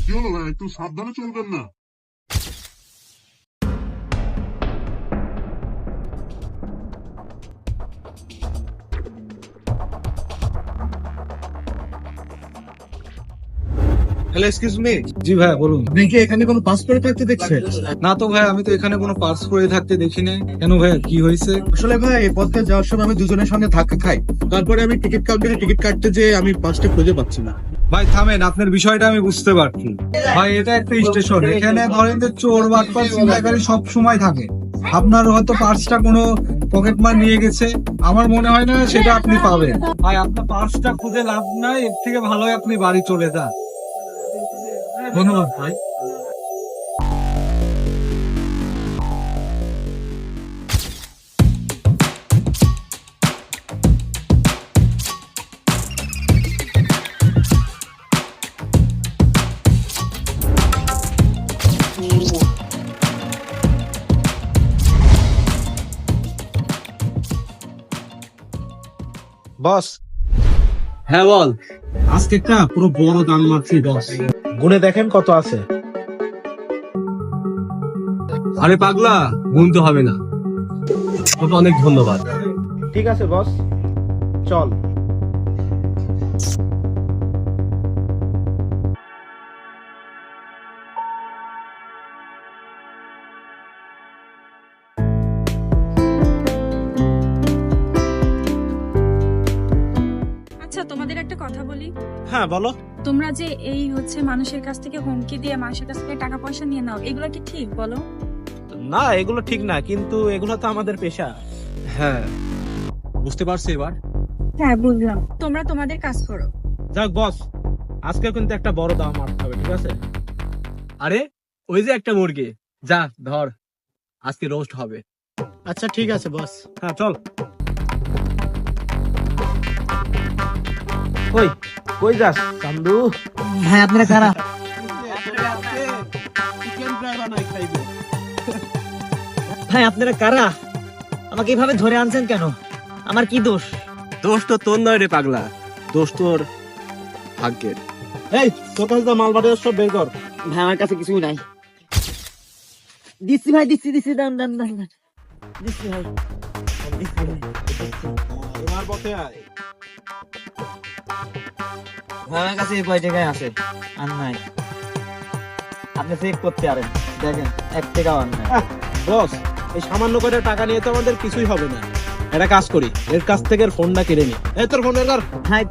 কি হলো ভাই, একটু সাবধানে চলবেন না? Hello, excuse me. জি ভাই বলুন। আপনি কি এখানে কোনো পাস করে থাকতে দেখছেন? না তো ভাই, আমি তো এখানে কোনো পার্স পরে থাকতে দেখি নাই। কেন ভাই, কি হয়েছে? আসলে ভাই এই পথে যাওয়ার সময় আমি দুজনের সঙ্গে ধাক্কা খাই, তারপরে আমি টিকিট কাউন্টারে টিকিট কাটতে যেয়ে আমি পাসটা খুঁজে পাচ্ছি না। ভাই থামেন, আপনার বিষয়টা আমি বুঝতে পারছি। ভাই এটা একটা স্টেশন, এখানে ধরেন যে চোর বাটপার ছিনতাইকারী সব সময় থাকে। আপনার হয়তো পার্সটা কোনো পকেট মার নিয়ে গেছে, আমার মনে হয় না সেটা আপনি পাবেন। ভাই আপনার পার্সটা খুঁজে লাভ নাই, এর থেকে ভালোই আপনি বাড়ি চলে যান। ধন্যবাদ ভাই। বস, হ্যাঁ বল। আজকে একটা পুরো বড় দান মারছি বস। গুনে দেখেন কত আছে। আরে পাগলা, গুনতে হবে না। তোকে অনেক ধন্যবাদ। ঠিক আছে বস, চল। আচ্ছা, তোমাদের একটা কথা বলি। হ্যাঁ বলো। তোমরা যে এই মানুষের কাছ থেকে হুমকি দিয়ে মানুষের কাছ থেকে টাকা পয়সা নিয়ে নাও, এগুলো কি ঠিক বলো? না, এগুলো ঠিক না, কিন্তু এগুলো তো আমাদের পেশা। হ্যাঁ, বুঝতে পারছি এবার। হ্যাঁ বুঝলাম, তোমরা তোমাদের কাজ করো। যাক বস, আজকেও কিন্তু একটা বড় দাম মারতে হবে, ঠিক আছে? আরে ওই যে একটা মুরগি, যা ধর, আজকে রোস্ট হবে। আচ্ছা ঠিক আছে বস। হ্যাঁ চল। কই কই যাস চান্দু? ভাই আপনারা কারা? ভাই আপনারা কারা? আমাকে এইভাবে ধরে আনছেন কেন? আমার কি দোষ? দোষ তো তোর নয় রে পাগলা, দোষ তোর ভাগ্যের। এই তোর কাছে মাল বাড়ি সব বের কর। ভাই আমার কাছে কিছুই নাই। দিচ্ছি ভাই, দিচ্ছি দাম দাম দাম দাম। দিচ্ছি ভাই, দিচ্ছি ভাই, দিচ্ছি। তোমার পথে আয়। ভাই আমার কাছে এই কয় টাকায় আছে, আর নাই। আপনি চেক করতে পারেন, দেখেন 1 টাকাও আর নাই। বস, এই সামান্য করে টাকা নিয়ে তো আমাদের কিছুই হবে না। একটা কাজ করি, এর কাছ থেকে ফোনটা কিনে নি। এই তোর ফোন বের কর। ভাই